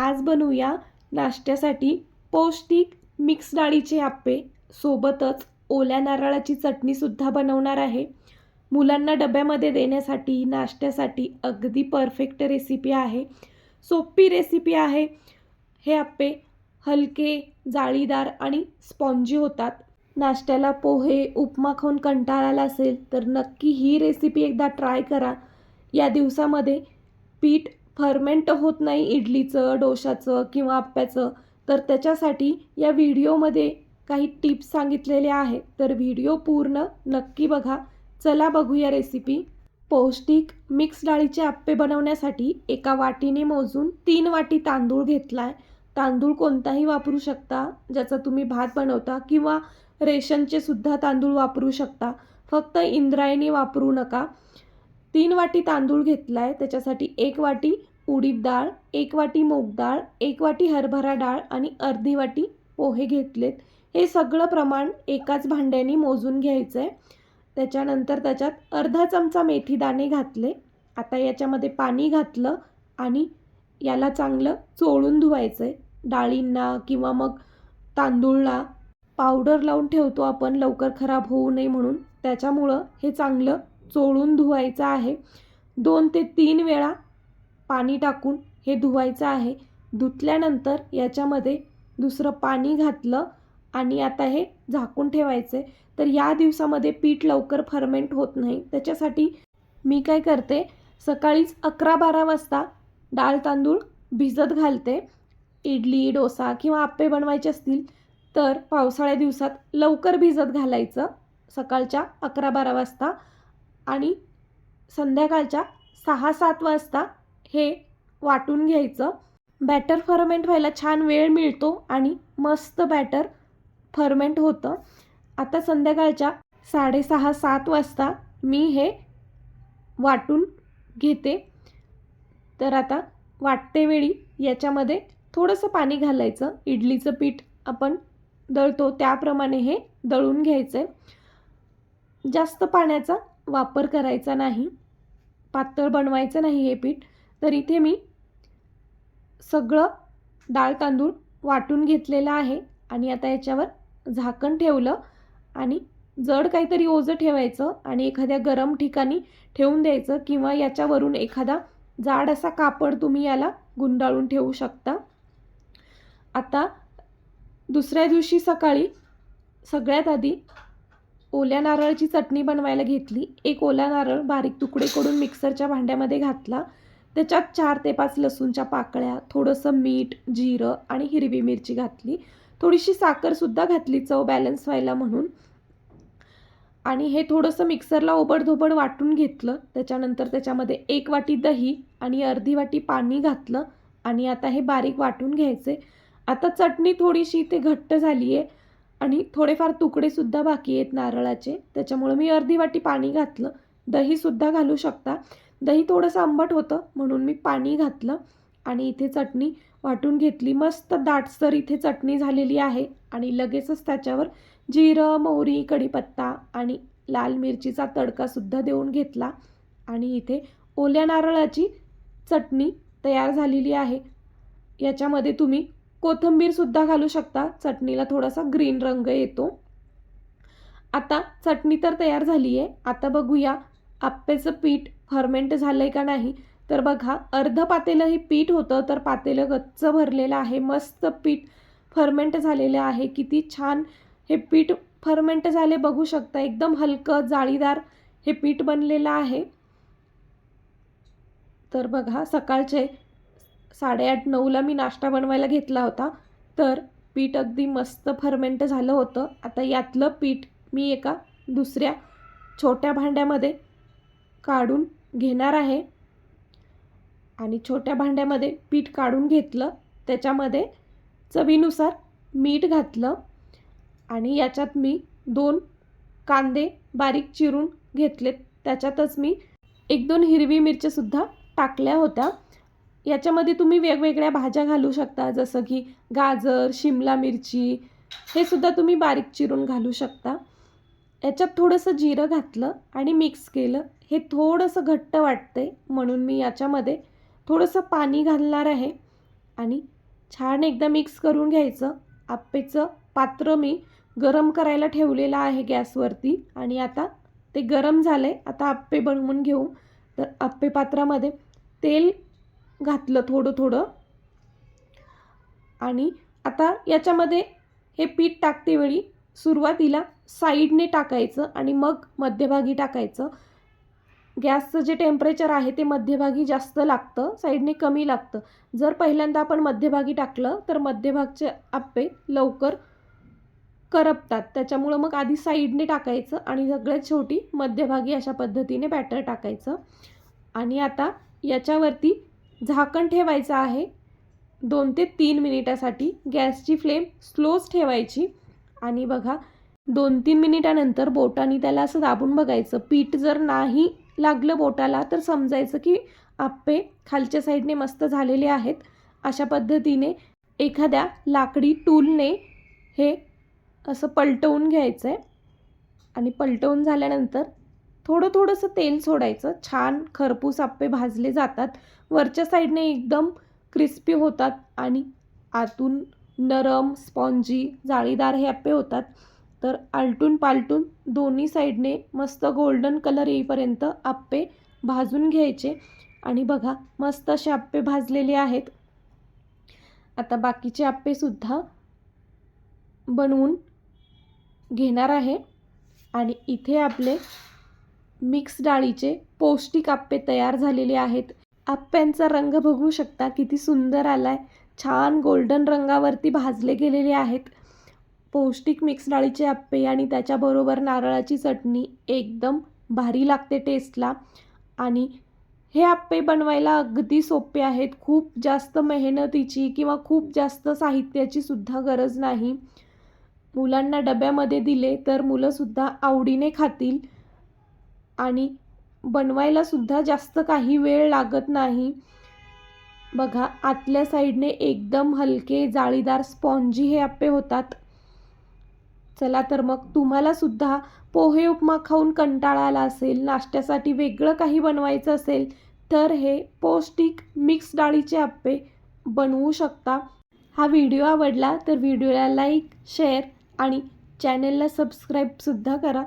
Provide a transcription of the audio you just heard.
आज बनवूया नाश्त्यासाठी पौष्टिक मिक्स डाळीचे आप्पे, सोबतच ओल्या नारळाची चटणीसुद्धा बनवणार आहे. मुलांना डब्यामध्ये देण्यासाठी, नाश्त्यासाठी अगदी परफेक्ट रेसिपी आहे. सोपी रेसिपी आहे. हे आप्पे हलके, जाळीदार आणि स्पॉन्जी होतात. नाश्त्याला पोहे, उपमा खाऊन कंटाळा आला असेल तर नक्की ही रेसिपी एकदा ट्राय करा. या दिवसामध्ये पीठ फर्मेंट होत नाही इडलीचं, डोशाचं किंवा आप्प्याचं, तर त्याच्यासाठी या व्हिडिओमध्ये काही टिप्स सांगितलेल्या आहेत. तर व्हिडिओ पूर्ण नक्की बघा. चला बघूया रेसिपी. पौष्टिक मिक्स डाळीचे आप्पे बनवण्यासाठी एका वाटीने मोजून 3 वाटी तांदूळ घेतला आहे. तांदूळ कोणताही वापरू शकता, ज्याचा तुम्ही भात बनवता, किंवा रेशनचे सुद्धा तांदूळ वापरू शकता. फक्त इंद्रायणी वापरू नका. 3 वाटी तांदूळ घेतला आहे. त्याच्यासाठी 1 वाटी उडीद डाळ, 1 वाटी मूग डाळ, 1 वाटी हरभरा डाळ आणि अर्धी वाटी पोहे घेतलेत. हे सगळं प्रमाण एकाच भांड्याने मोजून घ्यायचं आहे. त्याच्यानंतर त्याच्यात अर्धा चमचा मेथी दाणे घातले. आता याच्यामध्ये पाणी घातलं आणि याला चांगलं चोळून धुवायचं आहे. डाळींना किंवा मग तांदूळला पावडर लावून ठेवतो आपण लवकर खराब होऊ नये म्हणून, त्याच्यामुळं हे चांगलं चोळून धुवायचं आहे. 2 ते 3 वेळा पाणी टाकून हे धुवायचं आहे. धुतल्यानंतर याच्यामध्ये दुसरं पाणी घातलं आणि आता हे झाकून ठेवायचं आहे. तर या दिवसामध्ये पीठ लवकर फर्मेंट होत नाही, त्याच्यासाठी मी काय करते, सकाळीच 11-12 वाजता डाळ तांदूळ भिजत घालते. इडली, डोसा किंवा आप्पे बनवायचे असतील तर पावसाळ्या दिवसात लवकर भिजत घालायचं, सकाळच्या 11-12 वाजता, आणि संध्याकाळच्या 6-7 वाजता हे वाटून घ्यायचं. बॅटर फर्मेंट व्हायला छान वेळ मिळतो आणि मस्त बॅटर फर्मेंट होतं. आता संध्याकाळच्या 6:30-7 वाजता मी हे वाटून घेते. तर आता वाटते वेळी याच्यामध्ये थोडंसं पाणी घालायचं. इडलीचं पीठ आपण दळतो त्याप्रमाणे हे दळून घ्यायचं आहे. जास्त पाण्याचा वापर करायचा नाही, पातळ बनवायचं नाही हे पीठ. तर इथे मी सगळं डाळ तांदूळ वाटून घेतलेलं आहे आणि आता याच्यावर झाकण ठेवलं आणि जड काहीतरी ओझं ठेवायचं आणि एखाद्या गरम ठिकाणी ठेवून द्यायचं, किंवा याच्यावरून एखादा जाड असा कापड तुम्ही याला गुंडाळून ठेवू शकता. आता दुसऱ्या दिवशी सकाळी सगळ्यात आधी ओल्या नारळाची चटणी बनवायला घेतली. 1 ओला नारळ बारीक तुकडे करून मिक्सरच्या भांड्यामध्ये घातला. त्याच्यात 4 ते 5 लसूणच्या पाकळ्या, थोडंसं मीठ, जिरं आणि हिरवी मिरची घातली. थोडीशी साखरसुद्धा घातली चव बॅलन्स व्हायला म्हणून. आणि हे थोडंसं मिक्सरला ओबडधोबड वाटून घेतलं. त्याच्यानंतर त्याच्यामध्ये 1 वाटी दही आणि अर्धी वाटी पाणी घातलं आणि आता हे बारीक वाटून घ्यायचे. आता चटणी थोडीशी इथे घट्ट झाली आहे आणि थोडेफार तुकडेसुद्धा बाकी आहेत नारळाचे, त्याच्यामुळे मी अर्धी वाटी पाणी घातलं. दहीसुद्धा घालू शकता. दही थोडंसं आंबट होतं म्हणून मी पाणी घातलं आणि इथे चटणी वाटून घेतली. मस्त दाटसर इथे चटणी झालेली आहे आणि लगेचच त्याच्यावर जिरं, मोहरी, कढीपत्ता आणि लाल मिरचीचा तडकासुद्धा देऊन घेतला आणि इथे ओल्या नारळाची चटणी तयार झालेली आहे. याच्यामध्ये तुम्ही कोथिंबीरसुद्धा घालू शकता, चटणीला थोडासा ग्रीन रंग येतो. आता चटणी तर तयार झाली आहे. आता बघूया आप्प्याचं पीठ फर्मेंट झालं आहे का नाही. तर बघा, अर्ध पातेलं हे पीठ होतं, तर पातेलं गच्च भरलेलं आहे. मस्त पीठ फर्मेंट झालेलं आहे. किती छान हे पीठ फर्मेंट झाले बघू शकता. एकदम हलकं जाळीदार हे पीठ बनलेलं आहे. तर बघा, सकाळचे 8:30-9ला मी नाश्ता बनवायला घेतला होता, तर पीठ अगदी मस्त फर्मेंट झालं होतं. आता यातलं पीठ मी एका दुसऱ्या छोट्या भांड्यामध्ये काढून घेणार आहे आणि छोट्या भांड्यामध्ये पीठ काढून घेतलं. त्याच्यामध्ये चवीनुसार मीठ घातलं आणि याच्यात मी 2 कांदे बारीक चिरून घेतलेत. त्याच्यातच मी 1-2 हिरवी मिरच्यासुद्धा टाकल्या होत्या. याच्यामध्ये तुम्ही वेगवेगळ्या भाज्या घालू शकता, जसं की गाजर, शिमला मिरची, हे सुद्धा तुम्ही बारीक चिरून घालू शकता. याच्यात थोडंसं जिरं घातलं आणि मिक्स केलं. हे थोडंसं घट्ट वाटते म्हणून मी याच्यामध्ये थोडंसं पाणी घालणार आहे आणि छान एकदा मिक्स करून घ्यायचं. आप्पेचं पात्र मी गरम करायला ठेवलेलं आहे गॅसवरती आणि आता ते गरम झाले. आता आप्पे बनवून घेऊ. तर आप्पे पात्रामध्ये तेल घातलं थोडं थोडं आणि आता याच्यामध्ये हे पीठ टाकते वेळी सुरुवातीला साईडने टाकायचं आणि मग मध्यभागी टाकायचं. गॅसचं जे टेम्परेचर आहे ते मध्यभागी जास्त लागतं, साईडने कमी लागतं. जर पहिल्यांदा आपण मध्यभागी टाकलं तर मध्यभागचे आप्पे लवकर करपतात. त्याच्यामुळं मग आधी साईडने टाकायचं आणि सगळ्यात शेवटी मध्यभागी अशा पद्धतीने बॅटर टाकायचं. आणि आता याच्यावरती झाकण ठेवायचं आहे 2 ते 3 मिनिटासाठी. गॅसची फ्लेम स्लोच ठेवायची आणि बघा 2-3 मिनिटानंतर बोटाने त्याला असं दाबून बघायचं. पीठ जर नाही लागलं बोटाला तर समजायचं की आप्पे खालच्या साईडने मस्त झालेले आहेत. अशा पद्धतीने एखाद्या लाकडी टूलने हे असं पलटवून घ्यायचं आहे आणि पलटवून झाल्यानंतर थोडंसं तेल सोडायचं. छान खरपूस आप्पे भाजले जातात. वरच्या साईडने एकदम क्रिस्पी होतात आणि आतून नरम स्पॉन्जी जाळीदार हे आप्पे होतात. तर आलटून पालटून दोन्ही साईडने मस्त गोल्डन कलर येईपर्यंत आप्पे भाजून घ्यायचे आणि बघा मस्त असे आप्पे भाजलेले आहेत. आता बाकीचे आप्पेसुद्धा बनवून घेणार आहे आणि इथे आपले मिक्स डाळीचे पौष्टिक आप्पे तयार झालेले आहेत. आप्प्यांचा रंग बघू शकता किती सुंदर आलाय. छान गोल्डन रंगावरती भाजले गेलेले आहेत. पौष्टिक मिक्स डाळीचे आप्पे आणि त्याच्याबरोबर नारळाची चटणी एकदम भारी लागते टेस्टला. आणि हे आप्पे बनवायला अगदी सोपे आहेत. खूप जास्त मेहनतीची किंवा खूप जास्त साहित्याची सुद्धा गरज नाही. मुलांना डब्यामध्ये दिले तर मुलंसुद्धा आवडीने खातील आणि बनवायला सुद्धा जास्त काही वेळ लागत नाही. बघा आतल्या साईडने एकदम हलके जाळीदार स्पॉन्जी हे आप्पे होतात. चला तर मग तुम्हाला सुद्धा पोहे उपमा खाऊन कंटाळा आला असेल, नाश्त्यासाठी वेगळं काही बनवायचं असेल तर हे पौष्टिक मिक्स डाळीचे आप्पे बनवू शकता. हा व्हिडिओ आवडला तर व्हिडिओला लाईक, शेअर आणि चॅनलला सबस्क्राईबसुद्धा करा.